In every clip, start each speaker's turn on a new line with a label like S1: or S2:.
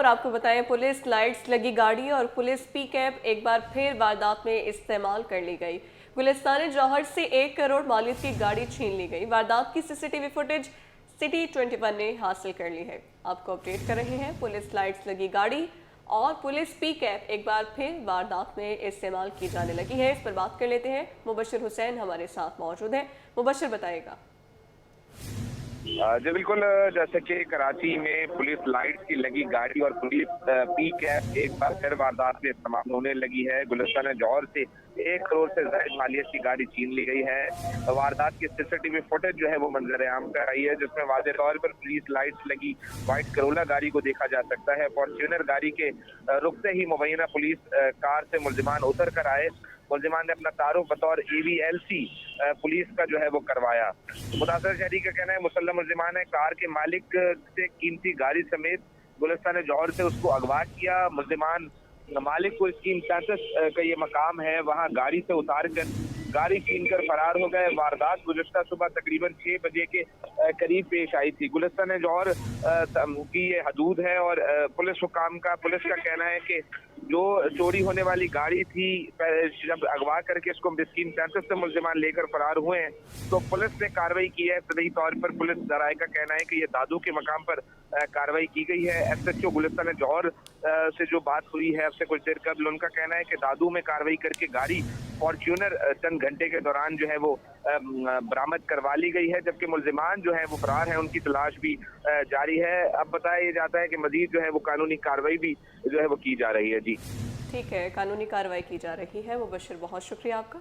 S1: آپ کو بتائیں پولیس لائٹس لگی گاڑی اور پولیس پی کیپ ایک بار پھر واردات میں استعمال کر لی گئی۔ گلستان جوہر سے 1 کروڑ مالیت کی گاڑی چھین لی گئی۔ واردات کی CCTV فوٹیج سٹی 21 نے حاصل کر لی ہے۔ آپ کو اپڈیٹ کر رہے ہیں، پولیس لائٹس لگی گاڑی اور پولیس پی کیپ ایک بار پھر واردات میں استعمال کی جانے لگی ہے۔ اس پر بات کر لیتے ہیں، مبشر حسین ہمارے ساتھ موجود ہیں۔ مبشر بتائے گا۔
S2: جی بالکل، جیسے کہ کراچی میں پولیس لائٹ کی لگی گاڑی اور پولیس پی کیپ ایک بار پھر واردات میں استعمال ہونے لگی ہے۔ گلستان جوہر سے 1 کروڑ سے زائد مالیت کی گاڑی چھین لی گئی ہے۔ واردات کی CCTV فوٹیج جو ہے وہ منظر عام پہ آئی ہے، جس میں واضح طور پر پولیس لائٹ لگی وائٹ کرولا گاڑی کو دیکھا جا سکتا ہے۔ فارچونر گاڑی کے رکتے ہی مبینہ پولیس کار سے ملزمان اتر کر آئے۔ ملزمان نے اپنا تعارف بطور AVLC پولیس کا جو ہے وہ کروایا۔ متاثرہ شہری کا کہنا ہے مسلح ملزمان ہے کار کے مالک سے قیمتی گاڑی سمیت گلستان جوہر سے اس کو اغوا کیا۔ ملزمان مالک کو اسکیم 33 کا یہ مقام ہے، وہاں گاڑی سے اتار کر گاڑی چھین کر فرار ہو گئے۔ واردات گزشتہ صبح تقریباً 6 بجے کے قریب پیش آئی تھی۔ گلستان جوہر کی یہ حدود ہے اور پولیس کا کہنا ہے کہ جو چوری ہونے والی گاڑی تھی، جب اغوا کر کے اس کو اسکیم 33 سے ملزمان لے کر فرار ہوئے ہیں تو پولیس نے کارروائی کی ہے۔ ابتدائی طور پر پولیس ذرائع کا کہنا ہے کہ یہ دادو کے مقام پر کارروائی کی گئی ہے۔ SHO گلستان جوہر سے جو بات ہوئی ہے اب سے کچھ دیر قبل، ان کا کہنا ہے کہ دادو میں کارروائی کر کے گاڑی فارچونر چند گھنٹے کے دوران جو ہے وہ برآمد کروا لی گئی ہے، جبکہ ملزمان جو ہیں وہ فرار ہیں، ان کی تلاش بھی جاری ہے۔ اب بتایا جاتا ہے کہ مزید جو ہے وہ قانونی کارروائی بھی جو ہے وہ کی جا رہی ہے۔ جی
S1: ٹھیک ہے، قانونی کارروائی کی جا رہی ہے۔ مبشر بہت شکریہ آپ کا۔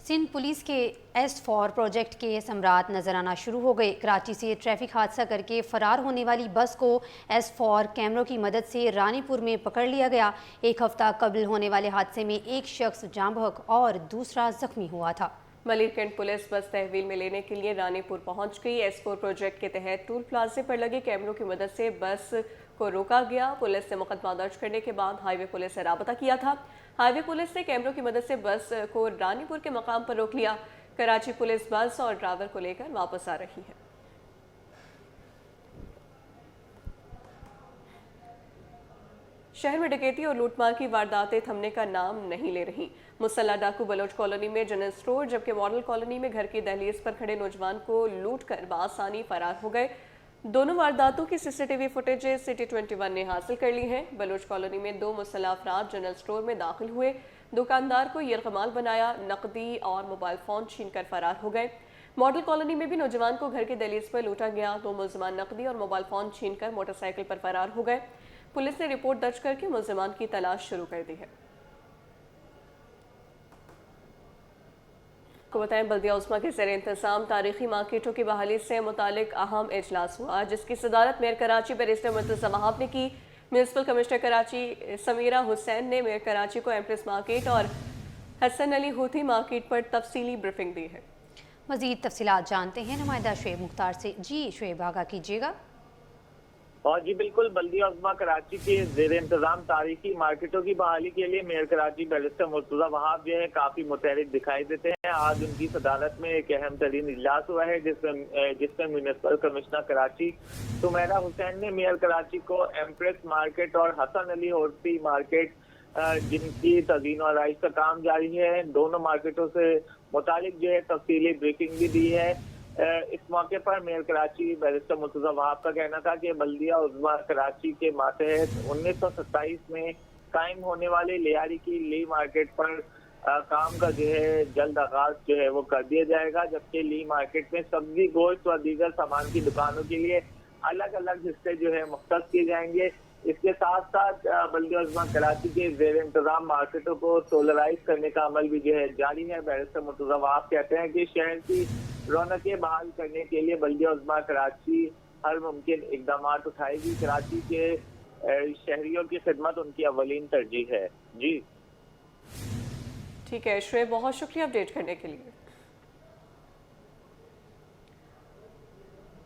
S3: سندھ پولیس کے S4 پروجیکٹ کے ثمرات نظر آنا شروع ہو گئے۔ کراچی سے ٹریفک حادثہ کر کے فرار ہونے والی بس کو S4 کیمروں کی مدد سے رانی پور میں پکڑ لیا گیا۔ 1 ہفتہ قبل ہونے والے حادثے میں ایک شخص جاں بحق اور دوسرا زخمی ہوا تھا۔
S1: ملیر کنڈ پولیس بس تحویل میں لینے کے لیے رانی پور پہنچ گئی۔ S4 پروجیکٹ کے تحت ٹول پلازے پر لگے کیمروں کی مدد سے بس کو روکا گیا۔ پولیس نے مقدمہ درج کرنے کے بعد ہائی وے پولیس سے رابطہ کیا تھا۔ ہائی وے پولیس نے کیمروں کی مدد سے بس کو رانی پور کے مقام پر روک لیا۔ کراچی پولیس بس اور ڈرائیور کو لے کر واپس آ رہی ہے۔ شہر میں ڈکیتی اور لوٹ مار کی وارداتیں تھمنے کا نام نہیں لے رہی۔ مسلح ڈاکو بلوچ کالونی میں جنرل اسٹور، جبکہ ماڈل کالونی میں گھر کی دہلیز پر کھڑے نوجوان کو لوٹ کر بآسانی فرار ہو گئے۔ دونوں وارداتوں کی CCTV فوٹیج سٹی 21 نے حاصل کر لی ہے۔ بلوچ کالونی میں 2 مسلح افراد جنرل اسٹور میں داخل ہوئے، دکاندار کو یرغمال بنایا، نقدی اور موبائل فون چھین کر فرار ہو گئے۔ ماڈل کالونی میں بھی نوجوان کو گھر کی دہلیز پر لوٹا گیا، 2 ملزمان نقدی اور موبائل فون چھین کر موٹر سائیکل پر فرار ہو گئے۔ پولیس نے رپورٹ درج کر کے ملزمان کی تلاش شروع کر دی ہے۔ کو بتائیں بلدیہ عظمیٰ کے زیر انتظام تاریخی مارکیٹوں کی بحالی سے متعلق اہم اجلاس ہوا، جس کی صدارت میئر کراچی بیرسٹر مرتضی وہاب نے کی۔ میونسپل کمشنر کراچی سمیرہ حسین نے میئر کراچی کو ایمپریس مارکیٹ اور حسن علی ہوتی مارکیٹ پر تفصیلی بریفنگ دی ہے۔
S3: مزید تفصیلات جانتے ہیں نمائندہ شعیب مختار سے۔ جی شعیب، آگاہ کیجیے گا۔
S4: جی بالکل، بلدیہ عظمیٰ کراچی کے زیر انتظام تاریخی مارکیٹوں کی بحالی کے لیے میئر کراچی بیرسٹر مرتضی وہاب جو ہے کافی متحرک دکھائی دیتے ہیں۔ آج ان کی صدارت میں ایک اہم ترین اجلاس ہوا ہے، جس میں میونسپل کمشنر کراچی سمیرہ حسین نے میئر کراچی کو ایمپریس مارکیٹ اور حسن علی ہوتی مارکیٹ، جن کی تزئین و آرائش کا کام جاری ہے، دونوں مارکیٹوں سے متعلق جو ہے تفصیلی بریفنگ بھی دی ہے۔ اس موقع پر میئر کراچی بیرسٹر مرتضی وہاب کا کہنا تھا کہ بلدیہ عظمیٰ کراچی کے ماتحت 1927 میں قائم ہونے والے لیاری کی لی مارکیٹ پر کام کا جو ہے جلد آغاز جو ہے وہ کر دیا جائے گا، جبکہ لی مارکیٹ میں سبزی، گوشت اور دیگر سامان کی دکانوں کے لیے الگ الگ حصے جو ہے مختص کیے جائیں گے۔ اس کے ساتھ ساتھ بلدیہ عظمیٰ کراچی کے زیر انتظام مارکیٹوں کو سولرائز کرنے کا عمل بھی جو ہے جاری ہے۔ بیرسٹر مرتضی وہاب کہتے ہیں کہ شہر کی رونقیں بحال کرنے کے لیے بلدیہ عظمیٰ کراچی ہر ممکن اقدامات اٹھائے گی۔ کراچی کے شہریوں کی خدمت ان کی اولین ترجیح ہے۔ جی
S1: ٹھیک ہے شعیب، بہت شکریہ اپڈیٹ کرنے کے لیے۔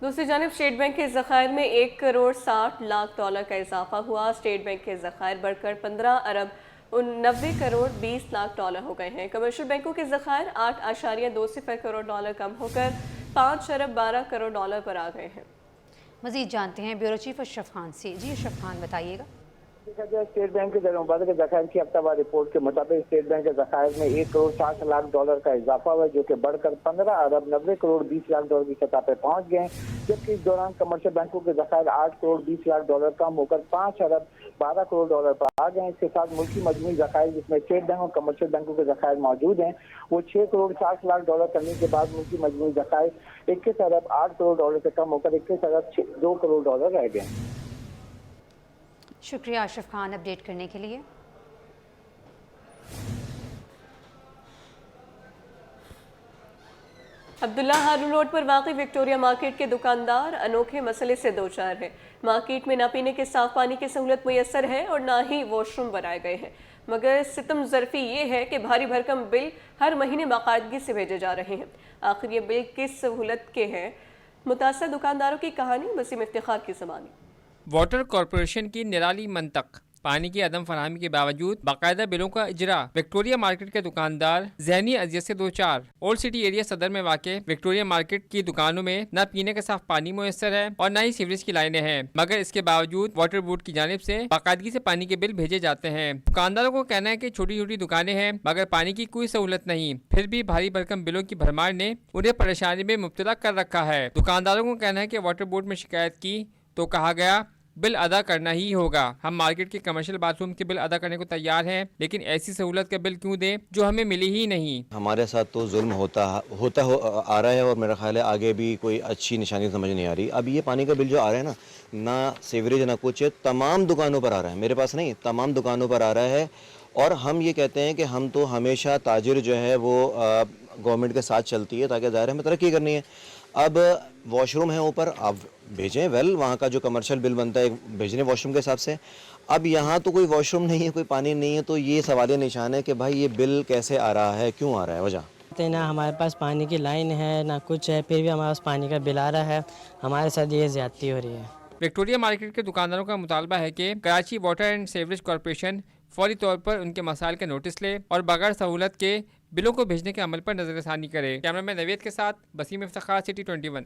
S1: دوسری جانب اسٹیٹ بینک کے ذخائر میں 1 کروڑ 60 لاکھ ڈالر کا اضافہ ہوا۔ اسٹیٹ بینک کے ذخائر بڑھ کر 15 ارب 90 کروڑ 20 لاکھ ڈالر ہو گئے ہیں۔ کمرشل بینکوں کے ذخائر 8.20 کروڑ ڈالر کم ہو کر 5 अरब 12 करोड़ डॉलर पर आ गए हैं।
S3: मजीद जानते हैं ब्यूरो चीफ अशरफ खान से। जी अशरफ खान, बताइएगा।
S5: देखा जाए स्टेट बैंक के मुबारक जखायर की हफ्तावार रिपोर्ट के मुताबिक स्टेट बैंक के जखायर में 1 करोड़ 60 लाख डॉलर का इजाफा हुआ, जो कि बढ़कर 15 अरब 90 करोड़ 20 लाख डॉलर की सतह पर पहुंच गए, जबकि इस दौरान कमर्शियल बैंकों के जखायर 8 करोड़ 20 लाख डॉलर कम होकर 5 अरब 12 करोड़ डॉलर पर आ गए। इसके साथ मुल्की मजमूई जखायर, जिसमें स्टेट बैंक और कमर्शियल बैंकों के जखायर मौजूद हैं, वो 6 करोड़ 60 लाख डॉलर करने के बाद मुल्की मजमूई जखायर 21 अरब 8 करोड़ डॉलर से कम होकर 21 अरब 2 करोड़ डॉलर रह गए।
S3: शुक्रिया अशरफ खान अपडेट करने के लिए।
S1: अब्दुल्ला हारून रोड पर वाक़ई विक्टोरिया मार्केट के दुकानदार अनोखे मसले से दो चार है। मार्केट में ना पीने के साफ पानी की सहूलत मुयस्सर है और ना ही वॉशरूम बनाए गए हैं, मगर सितम ज़रफ़ी ये है कि भारी भरकम बिल हर महीने बाकायदगी से भेजे जा रहे हैं। आखिर ये बिल किस सहूलत के हैं? मुतासर दुकानदारों की कहानी वसीम इफ्तिखार की ज़बानी।
S6: वाटर कॉरपोरेशन की निराली मंतक, पानी की अदम फरहमी के बावजूद बाकायदा बिलों का इजरा। विक्टोरिया मार्केट के दुकानदार जहनी अजियत से दो चार। ओल्ड सिटी एरिया सदर में वाक़े विक्टोरिया मार्केट की दुकानों में न पीने का साफ पानी मुयस्सर है और न ही सीवरेज की लाइनें हैं, मगर इसके बावजूद वाटर बोर्ड की जानिब से बाकायदगी से पानी के बिल भेजे जाते हैं। दुकानदारों को कहना है कि छोटी छोटी दुकानें हैं मगर पानी की कोई सहूलत नहीं, फिर भी भारी भरकम बिलों की भरमार ने उन्हें परेशानी में मुब्तला कर रखा है। दुकानदारों को कहना है कि वाटर बोर्ड में शिकायत की तो कहा गया बिल अदा करना ही होगा। हम मार्केट के कमर्शियल बाथरूम के बिल अदा करने को तैयार हैं, लेकिन ऐसी सहूलत का बिल क्यों दें जो हमें मिली ही नहीं।
S7: हमारे साथ तो जुल्म होता आ रहा है और मेरा ख्याल है आगे भी कोई अच्छी निशानी समझ नहीं आ रही। अब ये पानी का बिल जो आ रहा है ना सीवरेज ना कुछ, तमाम दुकानों पर आ रहा है, मेरे पास नहीं, तमाम दुकानों पर आ रहा है। और हम ये कहते हैं कि हम तो हमेशा ताजिर जो है वो गवर्नमेंट के साथ चलती है ताकि ज़ाहिर हमें तरक्की करनी है। अब वॉशरूम है ऊपर, आप भेजें, वेल वहाँ का जो कमर्शियल बिल बनता है भेजने वॉशरूम के हिसाब से। अब यहाँ तो कोई वॉशरूम नहीं है, कोई पानी नहीं है, तो ये सवालिया निशान है कि भाई ये बिल कैसे आ रहा है, क्यों आ रहा है, वजह।
S8: ना हमारे पास पानी की लाइन है ना कुछ है, फिर भी हमारे पास पानी का बिल आ रहा है। हमारे साथ ये ज़्यादती हो रही है।
S6: विक्टोरिया मार्केट के दुकानदारों का मुतालबा है कि Karachi water and sewerage corporation फौरी तौर पर उनके मसाइल का नोटिस ले और बगैर सहूलत के बिलों को भेजने के अमल पर नजरसानी करे। कैमरामैन नवेद के साथ वसीम इफ्तिखार, सिटी 21।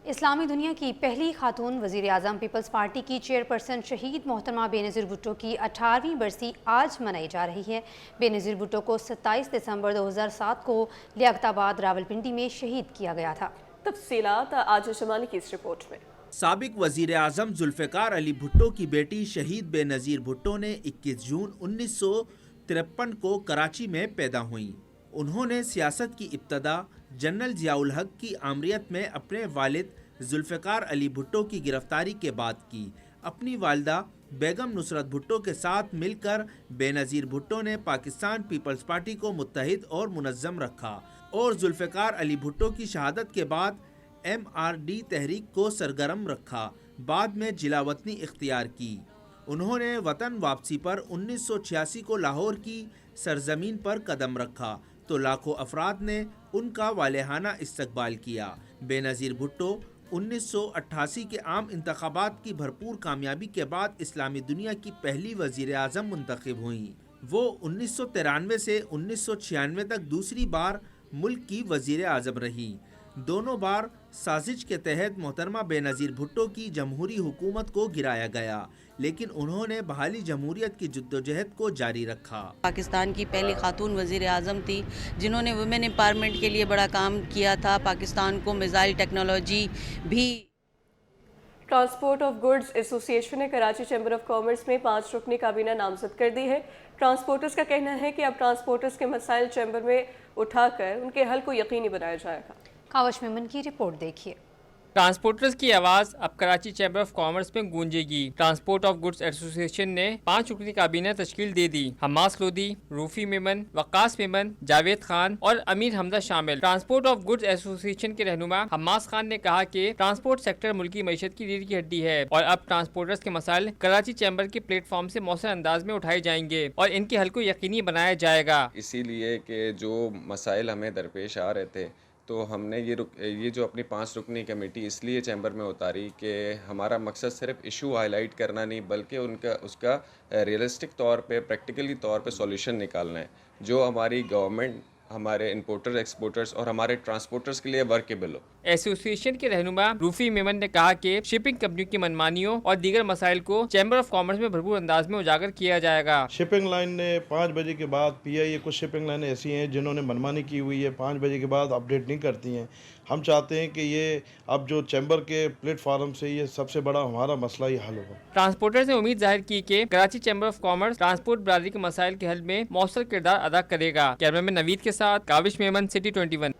S3: इस्लामी दुनिया की पहली खातून वज़ीर आज़म पीपल्स पार्टी की चेयरपर्सन शहीद मोहतरमा बेनज़ीर भुट्टो की 18वीं बरसी आज मनाई जा रही है। बेनज़ीर भुट्टो को 27 दिसंबर 2007 को लियाकताबाद रावलपिंडी में शहीद किया गया था।
S1: तफसीलात आज शमाली की इस रिपोर्ट में।
S9: साबिक वज़ीर आज़म जुल्फ़िकार अली भुट्टो की बेटी शहीद बेनज़ीर भुट्टो ने 21 जून 1953 को कराची में पैदा हुई। उन्होंने सियासत की इब्तदा जनरल ज़ियाउल हक की आमरीत में अपने वालिद जुल्फ़िकार अली भुट्टो की गिरफ्तारी के बाद की। अपनी वालिदा बेगम नुसरत भुट्टो के साथ मिलकर बेनज़ीर भुट्टो ने पाकिस्तान पीपल्स पार्टी को मुत्तहिद और मुनज़्ज़म रखा और जुल्फ़िकार अली भुट्टो की शहादत के बाद MRD तहरीक को सरगर्म रखा। बाद में जिला वतनी इख्तियार की। उन्होंने वतन वापसी पर 1986 को लाहौर की सरजमीन पर कदम रखा तो लाखों अफराद ने उनका वालेहाना इस्तकबाल किया। बेनज़ीर भुट्टो 1988 के आम इंतखाबात की भरपूर कामयाबी के बाद इस्लामी दुनिया की पहली वज़ीर आज़म मुंतखब हुई। वो 1993 से 1996 तक दूसरी बार मुल्क की वज़ीर आज़म रही। दोनों बार साजिश के तहत मोहतरमा बेनज़ीर भुट्टो की जमहूरी हुकूमत को गिराया गया, लेकिन उन्होंने बहाली जमहूरियत की जद्दोजहद को जारी रखा।
S10: पाकिस्तान की पहली खातून वज़ीर आज़म थी जिन्होंने वुमेन एम्पावरमेंट के लिए बड़ा काम किया था। पाकिस्तान को मिसाइल टेक्नोलॉजी भी।
S1: ट्रांसपोर्ट ऑफ गुड्स एसोसिएशन ने कराची चैम्बर ऑफ कॉमर्स में 5 रुकनी काबीना नामजद कर दी है। ट्रांसपोर्टर्स का कहना है कि अब ट्रांसपोर्टर्स के मसाइल चैम्बर में उठाकर उनके हल को यकीनी बनाया जाएगा।
S3: कावश मेमन की रिपोर्ट देखिए।
S6: ट्रांसपोर्टर्स की आवाज़ अब कराची चैम्बर ऑफ कॉमर्स में गूंजेगी। ट्रांसपोर्ट ऑफ गुड्स एसोसिएशन ने 5 रुकनी काबीना तश्कील दे दी। हमास लोधी, रूफी मेमन, वक्कास मेमन, जावेद खान और अमीर हमजा शामिल। ट्रांसपोर्ट ऑफ गुड्स एसोसिएशन के रहनुमा हमास खान ने कहा कि ट्रांसपोर्ट सेक्टर मुल्की मईशत की रीढ़ की हड्डी है और अब ट्रांसपोर्टर्स के मसाइल कराची चैम्बर के प्लेटफॉर्म से मौसर अंदाज में उठाए जाएंगे और इनके हल को यकीनी बनाया जाएगा।
S11: इसीलिए कि जो मसाइल हमें दरपेश आ रहे थे तो हमने ये जो अपनी 5 रुकनी कमेटी इसलिए चैम्बर में उतारी कि हमारा मकसद सिर्फ इशू हाईलाइट करना नहीं बल्कि उसका रियलिस्टिक तौर पे, प्रैक्टिकली तौर पे सॉल्यूशन निकालना है। जो हमारी गवर्नमेंट हमारे इंपोर्टर्स एक्सपोर्टर्स और हमारे ट्रांसपोर्टर्स के लिए वर्केबल हो।
S6: एसोसिएशन के रहनुमा रूफी मेमन ने कहा कि शिपिंग कंपनियों की मनमानियों और दीगर मसाइल को चैम्बर ऑफ कॉमर्स में भरपूर अंदाज में उजागर किया जाएगा।
S12: शिपिंग लाइन ने 5 बजे के बाद PIA कुछ शिपिंग लाइनें ऐसी हैं जिन्होंने मनमानी की हुई है, 5 बजे के बाद अपडेट नहीं करती हैं। हम चाहते हैं कि ये अब जो चैम्बर के प्लेटफार्म से ये सबसे बड़ा हमारा मसला ही हल होगा।
S6: ट्रांसपोर्टर्स ने उम्मीद जाहिर की कि Karachi chamber of commerce transport बरादरी के मसाइल के हल में मौसर किरदार अदा करेगा। कैमरामैन नवीद के साथ Kavish Memon, city 21।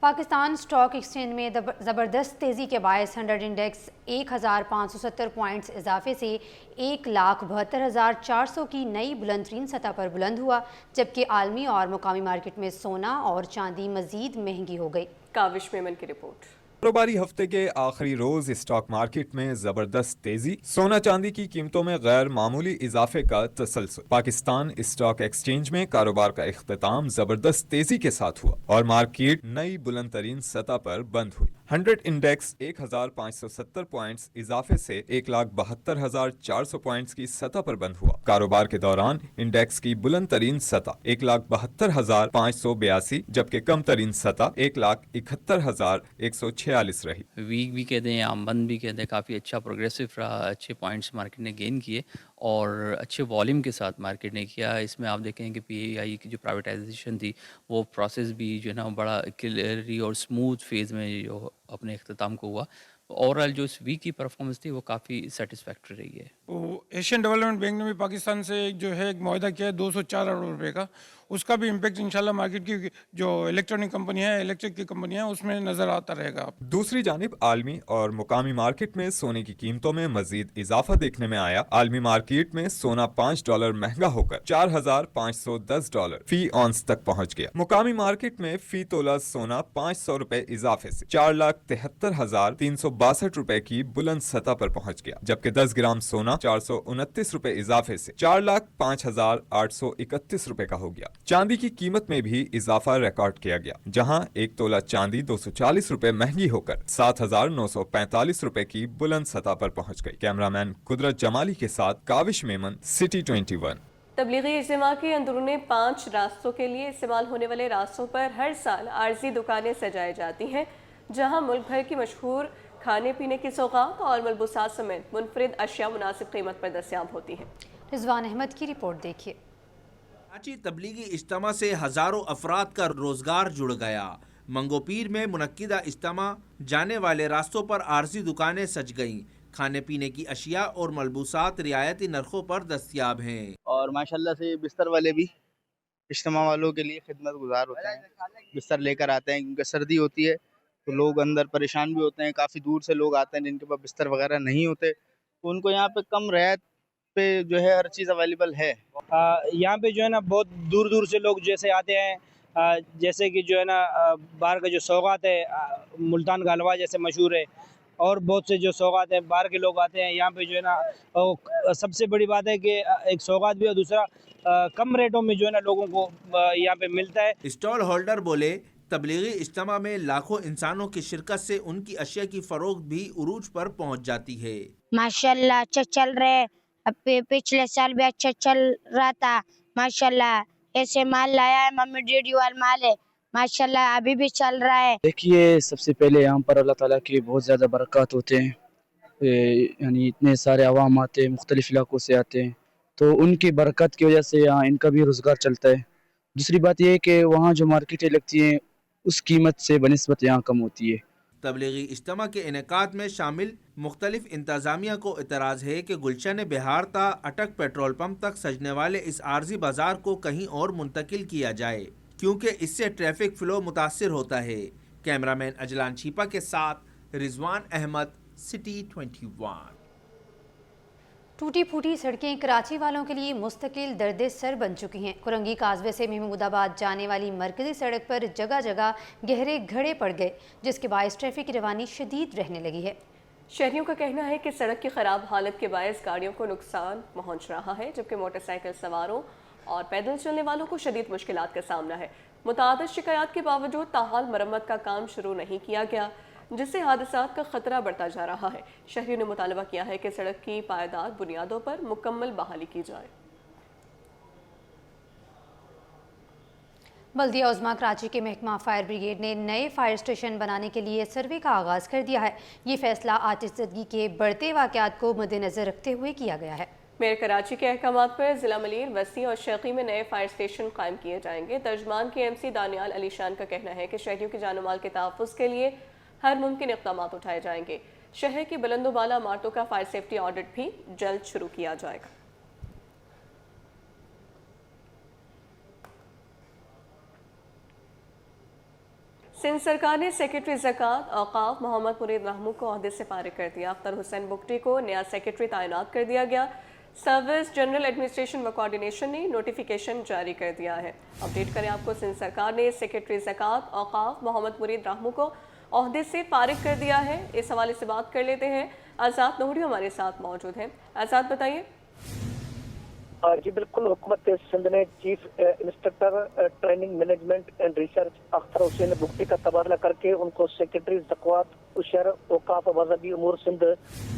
S3: Pakistan stock exchange में ज़बरदस्त तेज़ी के बायस 100 इंडेक्स 1570 पॉइंट्स इजाफे से 1,72,400 की नई बुलंदतरीन सतह पर बुलंद हुआ, जबकि आलमी और मुकामी मार्केट में सोना और चांदी मज़ीद महंगी हो गई।
S1: काविश मेमन की रिपोर्ट।
S13: कारोबारी हफ्ते के आखिरी रोज स्टॉक मार्केट में जबरदस्त तेजी, सोना चांदी की कीमतों में गैर मामूली इजाफे का तसलसल। पाकिस्तान स्टॉक एक्सचेंज में कारोबार का इख्तिताम जबरदस्त तेजी के साथ हुआ और मार्केट नई बुलंद तरीन सतह पर बंद हुई। 100 इंडेक्स 1570 पॉइंट्स इजाफे से 1,72,400 पॉइंट्स की सतह पर बंद हुआ। कारोबार के दौरान इंडेक्स की बुलंद तरीन सतह 1,72,582, जबकि कम तरीन सतह 1,71,146 रही।
S14: वीक भी कहते हैं, आमबंद भी कहते हैं, काफ़ी अच्छा प्रोग्रेसिव रहा, अच्छे पॉइंट्स मार्केट ने गेन किए और अच्छे वॉल्यूम के साथ मार्केट ने किया। इसमें आप देखें कि PAI की जो प्राइवेटाइजेशन थी वो प्रोसेस भी जो है ना बड़ा क्लियरली और स्मूथ फेज़ में जो अपने इख्तिताम को हुआ। ओवरऑल जो इस वीक की परफॉर्मेंस थी वो काफ़ी सेटिस्फैक्ट्री रही है।
S15: एशियन डेवलपमेंट बैंक ने भी पाकिस्तान से जो है एक मुआहदा किया है 204 अरब रुपए का, उसका भी इम्पैक्ट इंशाल्लाह मार्केट की जो इलेक्ट्रॉनिक कंपनी है, इलेक्ट्रिक की कंपनी है, उसमें नजर आता रहेगा।
S13: दूसरी जानिब आलमी और मुकामी मार्केट में सोने की कीमतों में मजीद इजाफा देखने में आया। आलमी मार्केट में सोना $5 महंगा होकर $4,510 फी ऑन्स तक पहुँच गया। मुकामी मार्केट में फी तोला सोना ₹500 इजाफे से 4,73,362 रुपए की बुलंद सतह पर पहुँच गया, जबकि 10 ग्राम सोना $429 रुपए इजाफे से 4,05,831 रुपए का हो गया। चांदी की कीमत में भी इजाफा रिकॉर्ड किया गया, जहां 1 तोला चांदी 240 रुपए महंगी होकर 7,945 रुपए की बुलंद सतह पर पहुंच गई। कैमरामैन कुदरत जमाली के साथ काविश मेमन, सिटी 21।
S1: तबलीगी इज्तिमा के अंदरूनी 5 रास्तों के लिए इस्तेमाल होने वाले रास्तों पर हर साल आर्जी दुकानें सजाई जाती हैं, जहां मुल्क भर की मशहूर खाने पीने की सौगात और मलबूसात समेत मुनफरिद अशिया मुनासिब कीमत पर दस्तयाब होती हैं।
S3: रिजवान अहमद की रिपोर्ट देखिए।
S9: कराची तबलीगी इज्तिमा से हज़ारों अफराद का रोज़गार जुड़ गया। मंगोपीर में मुनक्किदा इज्तिमा जाने वाले रास्तों पर आर्जी दुकानें सज गईं। खाने पीने की अशिया और मलबूसात रियायती नरखों पर दस्तयाब हैं।
S16: और माशाल्लाह से बिस्तर वाले भी इज्तिमा वालों के लिए खिदमत गुजार होते हैं, बिस्तर लेकर आते हैं, क्योंकि सर्दी होती है तो लोग अंदर परेशान भी होते हैं। काफ़ी दूर से लोग आते हैं जिनके पास बिस्तर वगैरह नहीं होते, तो उनको यहाँ पे कम रियायत पे जो है हर चीज़ अवेलेबल है।
S17: यहाँ पे जो है ना बहुत दूर दूर से लोग जैसे आते हैं, जैसे कि जो है ना बाहर का जो सौगात है, मुल्तान का हलवा जैसे मशहूर है, और बहुत से जो सौगात हैं बाहर के लोग आते हैं यहाँ पे जो है ना। सबसे बड़ी बात है कि एक सौगात भी और दूसरा कम रेटों में जो है ना लोगों को यहाँ पे मिलता है।
S9: स्टॉल होल्डर बोले, तबलीगी इज्तिमा में लाखों इंसानों की शिरकत से उनकी अशिया की फरोख्त भी उरूज पर पहुँच जाती है।
S18: माशाल्लाह अच्छा चल रहा है, पिछले साल भी अच्छा चल रहा था माशाल्लाह। ऐसे माल लाया है, मम्मी डैडी वाला माल है माशाल्लाह, अभी भी चल रहा है।
S16: देखिए, सबसे पहले यहाँ पर अल्लाह ताला के बहुत ज़्यादा बरक़ात होते हैं, यानी इतने सारे अवाम आते हैं, मुख्तलिफ इलाकों से आते हैं, तो उनकी बरकत की वजह से यहाँ इनका भी रोज़गार चलता है। दूसरी बात यह है कि वहाँ जो मार्केटें लगती हैं उस कीमत से बनिस्बत यहाँ कम होती है।
S9: तबलीगी इज्तिमा के इनेकाद में शामिल मुख्तलिफ इंतज़ामिया को एतराज़ है कि गुलशन बिहार ता अटक पेट्रोल पंप तक सजने वाले इस आर्जी बाजार को कहीं और मुंतकिल किया जाए, क्योंकि इससे ट्रैफिक फ्लो मुतासिर होता है। कैमरामैन अजलान छीपा के साथ रिजवान अहमद, सिटी 21।
S3: टूटी फूटी सड़कें कराची वालों के लिए मुस्तकिल दर्द सर बन चुकी हैं। कुरंगी काजवे से महमूदाबाद जाने वाली मरकजी सड़क पर जगह जगह गहरे घड़े पड़ गए, जिसके बायस ट्रैफिक की रवानी शदीद रहने लगी है।
S1: शहरियों का कहना है कि सड़क की खराब हालत के बायस गाड़ियों को नुकसान पहुंच रहा है, जबकि मोटरसाइकिल सवारों और पैदल चलने वालों को शदीद मुश्किलात का सामना है। मुताअद्दिद शिकायत के बावजूद ताहाल मरम्मत का काम शुरू नहीं किया गया, जिससे हादसात का खतरा बढ़ता जा रहा है। शहरियों ने मुतालबा किया है कि सड़क की पायदार बुनियादों पर मुकम्मल बहाली की जाए।
S3: बल्दिया उज़्मा कराची के महकमा फायर ब्रिगेड ने नए फायर स्टेशन बनाने के लिए सर्वे का आगाज़ कर दिया है। ये फैसला आतिशदगी के बढ़ते वाक़यात को मद्देनज़र रखते हुए किया गया है।
S1: मेयर कराची के अहकामात पर ज़िला मलीर, वसी और शेखी में नए फायर स्टेशन कायम किए जाएंगे। तर्जमान KMC दानियाल अली शान का कहना है कि शहरियों की जान माल के तहफ़्फ़ुज़ के लिए हर मुमकिन इक़दाम उठाए जाएंगे। शहर की बुलंदोबाला इमारतों का फायर सेफ्टी ऑडिट भी जल्द शुरू किया जाएगा। सिंध सरकार ने सेक्रेटरी ज़कात औक़ाफ़ मोहम्मद मुरीद रहमू को ओहदे से फारिग कर दिया। अख्तर हुसैन बुगटी को नया सेक्रेटरी तैनात कर दिया गया। सर्विस जनरल एडमिनिस्ट्रेशन व कोऑर्डिनेशन ने नोटिफिकेशन जारी कर दिया है। अपडेट करें आपको, सिंध सरकार ने सेक्रेटरी ज़कात औक़ाफ़ मोहम्मद मुरीद रहमू को ओहदे से फारिग कर दिया है। इस हवाले से बात कर लेते हैं, आज़ाद नोहरी हमारे साथ मौजूद हैं। आज़ाद, बताइए।
S19: जी बिल्कुल, हुकूमत सिंध ने chief inspector training management and research Akhtar Hussain Bugti का तबादला करके उनको सेक्रेटरी ज़कात उशर औक़ाफ़ मज़हबी उमूर सिंध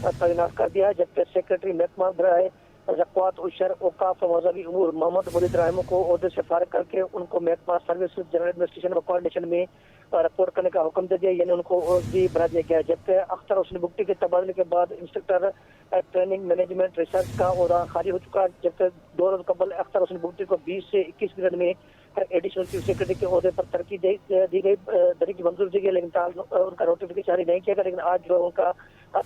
S19: तैनात कर दिया है, जबकि सेक्रेटरी महकमा बराए ज़कात उशर औक़ाफ़ मज़हबी उमूर मोहम्मद मुरीद रहमू को ओहदे से फारिग करके उनको महकमा सर्विस जनरल एडमिनिस्ट्रेशन व कोऑर्डिनेशन में रिपोर्ट करने का हुक्म दे दिया, यानी उनको भी बना दिया गया। जबकि अख्तर हुसैन बुगटी के तबादले के बाद इंस्पेक्टर ट्रेनिंग मैनेजमेंट रिसर्च का ओहदा खाली हो चुका है, जबकि 2 रोज कबल अख्तर हुसैन बुगटी को 20 से 21 ग्रेड में एडिशनल चीफ सेक्रेटरी के ओहदे पर तरक्की दी गई, दरी की मंजूरी दी गई, लेकिन उनका नोटिफिकेशन जारी नहीं किया गया। लेकिन आज जो उनका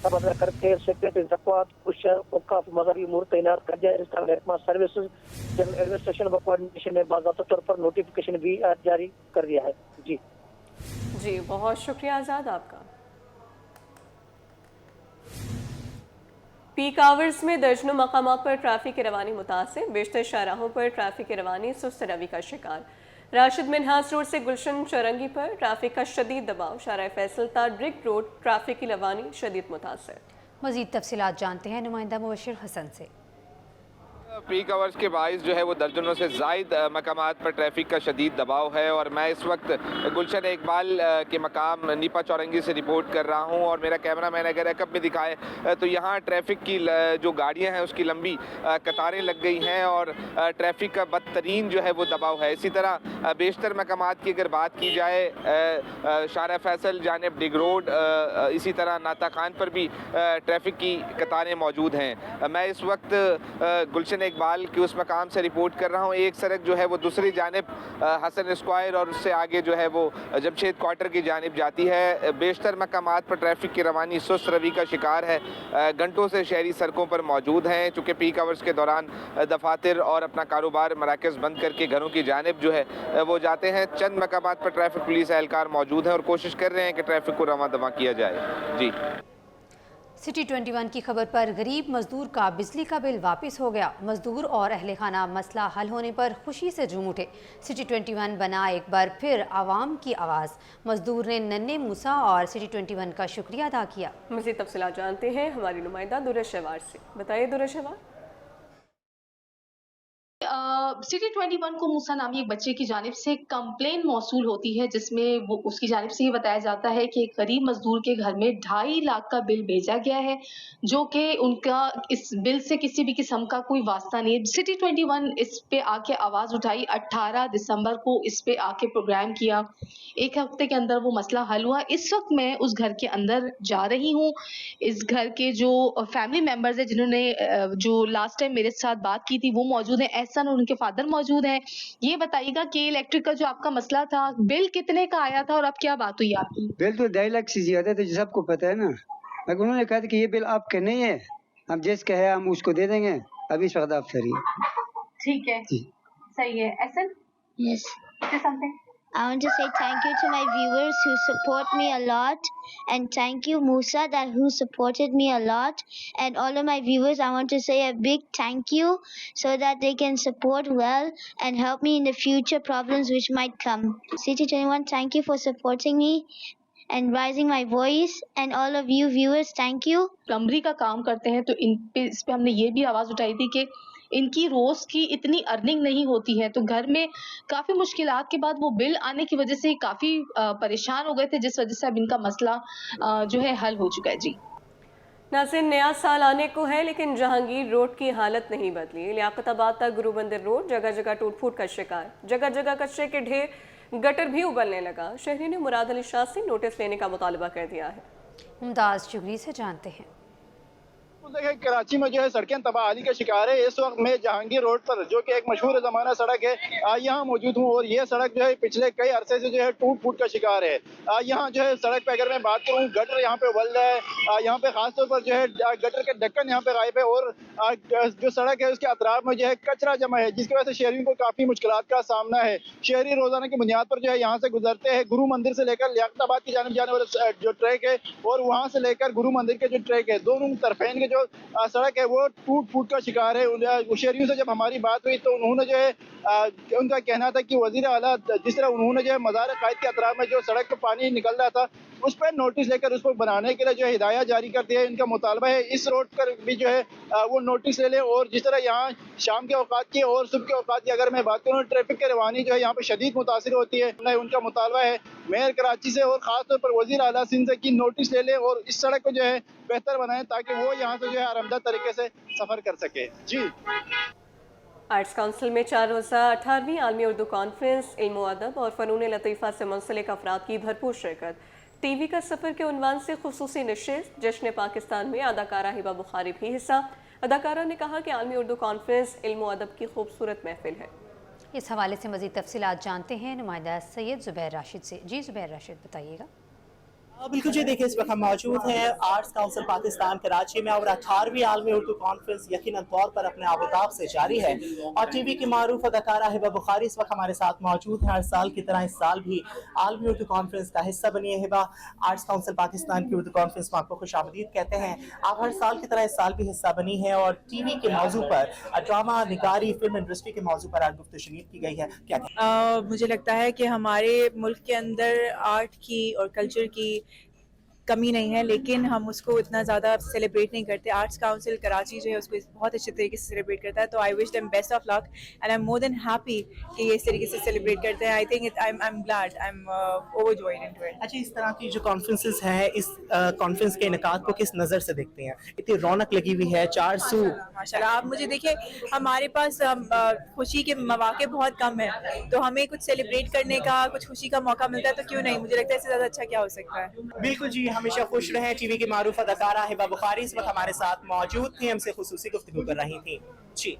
S19: तबादला करके सेक्रेटरी ज़कात उशर औक़ाफ़ मज़हबी उमूर तैनात कर दिया। इसका महकमा सर्विस जनरल एडमिनिस्ट्रेशन व कोऑर्डिनेशन ने बाज़ाब्ता तौर पर नोटिफिकेशन भी जारी कर दिया है। जी,
S1: बहुत शुक्रिया आज़ाद आपका। पीक आवर्स में दर्जनों मकामात पर ट्रैफिक की रवानी मुतासिर, बेशतर शाहराहों पर ट्रैफिक की रवानी सुस्त रवि का शिकार। राशिद मिन्हास रोड से गुलशन चौरंगी पर ट्रैफिक का शदीद दबाव, शाहराह फैसल ता ड्रिग रोड ट्रैफिक की रवानी शदीद मुतासिर।
S3: मज़ीद तफसीलात जानते हैं नुमाइंदा मुबशिर हसन से।
S20: पीक आवर्स के बाइस जो है वो दर्जनों से ज़ायद मकामात पर ट्रैफिक का शदीद दबाव है और मैं इस वक्त गुलशन इकबाल के मकाम नीपा चौरंगी से रिपोर्ट कर रहा हूँ और मेरा कैमरा मैन अगर एकअप में दिखाए तो यहाँ ट्रैफिक की जो गाड़ियाँ हैं उसकी लंबी कतारें लग गई हैं और ट्रैफिक का बदतरीन जो है वो दबाव है। इसी तरह बेशतर मकामात की अगर बात की जाए, शाहराह फैसल जानिब डिग रोड, इसी तरह नाता खान पर भी ट्रैफिक की कतारें मौजूद हैं। मैं इस वक्त गुलशन इकबाल की उस मकाम से रिपोर्ट कर रहा हूँ। एक सड़क जो है वो दूसरी जानिब हसन स्क्वायर और उससे आगे जो है वो जमशेद क्वार्टर की जानिब जाती है। बेशतर मकामात पर ट्रैफिक की रवानी सुस्त रवि का शिकार है। घंटों से शहरी सड़कों पर मौजूद हैं, चूँकि पीक आवर्स के दौरान दफातर और अपना कारोबार मराकज़ बंद करके घरों की जानिब जो है वो जाते हैं। चंद मकामात पर ट्रैफिक पुलिस एहलकार मौजूद हैं और कोशिश कर रहे हैं कि ट्रैफिक को रवां दवा किया जाए। जी,
S3: सिटी 21 की खबर पर गरीब मजदूर का बिजली का बिल वापस हो गया। मजदूर और अहले खाना मसला हल होने पर खुशी से झूम उठे। सिटी 21 बना एक बार फिर आवाम की आवाज़। मजदूर ने नन्हे मूसा और सिटी 21 का शुक्रिया अदा किया।
S1: मज़ीद तफसीलात जानते हैं हमारी नुमाइंदा दुर्र शहवार से। बताइए दुर्र शहवार।
S21: सिटी 21 को मूसा नामी एक बच्चे की जानिब से कंप्लेन मौसूल होती है, जिसमें वो उसकी जानिब से ये बताया जाता है कि एक गरीब मजदूर के घर में 2.5 लाख का बिल भेजा गया है, जो कि उनका इस बिल से किसी भी किस्म का कोई वास्ता नहीं है। सिटी 21 इस पे आके आवाज़ उठाई, 18 दिसंबर को इस पे आके प्रोग्राम किया, एक हफ्ते के अंदर वो मसला हल हुआ। इस वक्त मैं उस घर के अंदर जा रही हूँ। इस घर के जो फैमिली मेम्बर्स है जिन्होंने जो लास्ट टाइम मेरे साथ बात की थी वो मौजूद है, एहसन और उनके फादर मौजूद हैं। ये बताइएगा कि इलेक्ट्रिक का जो आपका मसला था, बिल कितने का आया था और अब क्या बात हुई आपकी?
S22: बिल तो 2.5 लाख से ज्यादा था, सबको पता है ना। मगर उन्होंने कहा था कि ये बिल आपका नहीं है, हम जिसका है हम उसको दे देंगे। अभी इस वक्त आप सही
S21: ठीक है, सही है। Ehsan,
S18: Yes.
S21: say something.
S18: I want to say thank you to my viewers who support me a lot, and thank you Musa who supported me a lot, and all of my viewers I want to say a big thank you so that they can support well and help me in the future problems which might come. City 21, thank you for supporting me and raising my voice, and all of you viewers thank you.
S21: Plumbery का काम करते हैं तो इस पे हमने ये भी आवाज़ उठाई थी कि इनकी रोज की इतनी अर्निंग नहीं होती है, तो घर में काफ़ी मुश्किलात के बाद वो बिल आने की वजह से काफ़ी परेशान हो गए थे, जिस वजह से अब इनका मसला जो है हल हो चुका है। जी,
S1: नाज़रीन, नया साल आने को है लेकिन जहांगीर रोड की हालत नहीं बदली। लियाकताबाद तक गुरु मंदिर रोड जगह जगह टूट फूट का शिकार, जगह जगह कचरे के ढेर, गटर भी उबलने लगा। शहरी ने मुराद अली शाह से नोटिस लेने का मुतालबा कर दिया है।
S3: मुमताज़ चुगली से जानते हैं।
S2: देखिए, कराची में जो है सड़कें तबाही का शिकार है। इस वक्त मैं जहांगीर रोड पर, जो कि एक मशहूर ज़माना सड़क है, यहाँ मौजूद हूँ और ये सड़क जो है पिछले कई अरसे से जो है टूट फूट का शिकार है। यहाँ जो है सड़क पे अगर मैं बात करूँ, गटर यहाँ पे उबल रहा है। यहाँ पे खासतौर पर जो है गटर के ढक्कन यहाँ पे गायब है और जो सड़क है उसके अतराफ में जो है कचरा जमा है, जिसकी वजह से शहरियों को काफ़ी मुश्किलात का सामना है। शहरी रोजाना की बुनियाद पर जो है यहाँ से गुजरते हैं। गुरु मंदिर से लेकर लियाकताबाद की जानिब जाने वाला जो ट्रैक है और वहाँ से लेकर गुरु मंदिर के जो ट्रैक है, दोनों तरफेन के जो सड़क है वो टूट फूट का शिकार है। शहरियों से जब हमारी बात हुई तो उन्होंने जो है उनका कहना था कि वज़ीर आला जिस तरह उन्होंने जो है मज़ार कायद के अतराफ में जो सड़क पर पानी निकल रहा था उस पर नोटिस लेकर उसको बनाने के लिए जो है हिदायत जारी कर दिया है। इनका मुतालबा है इस रोड पर भी जो है वो नोटिस ले लें। और जिस तरह यहाँ शाम के औकात की और सुबह के औकात की अगर मैं बात करूँ, ट्रैफिक की रवानी जो है यहाँ पर शदीद मुतासिर होती है। उनका मुतालबा है मेयर कराची से और ख़ासतौर पर वज़ीर आला सिंध से कि नोटिस ले लें और इस सड़क को जो है बेहतर बनाएं ताकि वो यहाँ से जो है आरामदा तरीके से सफ़र कर सके। जी।
S1: आर्ट्स काउंसिल में 4 रोज़ा 18वीं आलमी उर्दू कॉन्फ्रेंस, इल्म अदब और फ़नून लतीफ़ा से मुंसलिक अफराद की भरपूर शिरकत। टीवी का सफ़र के उन्वान से खुसूसी नशिस्त, जश्न पाकिस्तान में अदाकारा हिबा बुखारी भी हिस्सा। अदाकारा ने कहा कि आलमी उर्दू कॉन्फ्रेंस इल्म अदब की खूबसूरत महफिल है।
S3: इस हवाले से मज़ीद तफसीलात जानते हैं नुमाइंदा सैयद ज़ुबैर राशिद से। जी ज़ुबैर राशिद, बताइएगा।
S4: बिल्कुल जी, देखिए इस वक्त हम मौजूद हैं आर्ट्स काउंसिल पाकिस्तान कराची में और 18वीं आलमी उर्दू कॉन्फ्रेंस यकीनन तौर पर अपने आबोताब से जारी है और टीवी की मारूफ अदाकारा हिबा बुखारी इस वक्त हमारे साथ मौजूद है। हर साल की तरह इस साल भी आलमी उर्दू कॉन्फ्रेंस का हिस्सा बनी है। हिबा, आर्ट्स काउंसिल पाकिस्तान की उर्दू कॉन्फ्रेंस में आपको खुशामदीद कहते हैं। आप हर साल की तरह इस साल भी हिस्सा बनी है और टीवी के मौजू पर, ड्रामा निगारी, फिल्म इंडस्ट्री के मौजू पर आज गुफ्तगू शनीद की गई है। क्या
S23: मुझे लगता है कि हमारे मुल्क के अंदर आर्ट की और कल्चर की कमी नहीं है, लेकिन हम उसको इतना ज़्यादा सेलिब्रेट नहीं करते। आर्ट्स काउंसिल कराची जो है उसको बहुत अच्छे तरीके से सेलिब्रेट करता है, तो I wish them best of luck and I am more than happy कि ये इस तरीके से सेलिब्रेट करते हैं। I think I am glad, I am overjoyed into it.
S4: अच्छा, इस तरह की जो कॉन्फ्रेंसेस हैं, इस कॉन्फ्रेंस के इनेकाद को किस नज़र से देखते हैं? इतनी रौनक लगी हुई है, 400
S23: माशाल्लाह। आप मुझे देखिए, हमारे पास खुशी के मौके बहुत कम है, तो हमें कुछ सेलिब्रेट करने का, कुछ खुशी का मौका मिलता है तो क्यों नहीं। मुझे लगता है इससे ज़्यादा अच्छा क्या हो सकता है।
S4: बिल्कुल जी, हमेशा खुश रहे। टीवी की मारूफ अदाकारा हिबा बुखारी इस वक्त हमारे साथ मौजूद थी, हमसे खुसूसी गुफ्तगू कर रही थी। जी।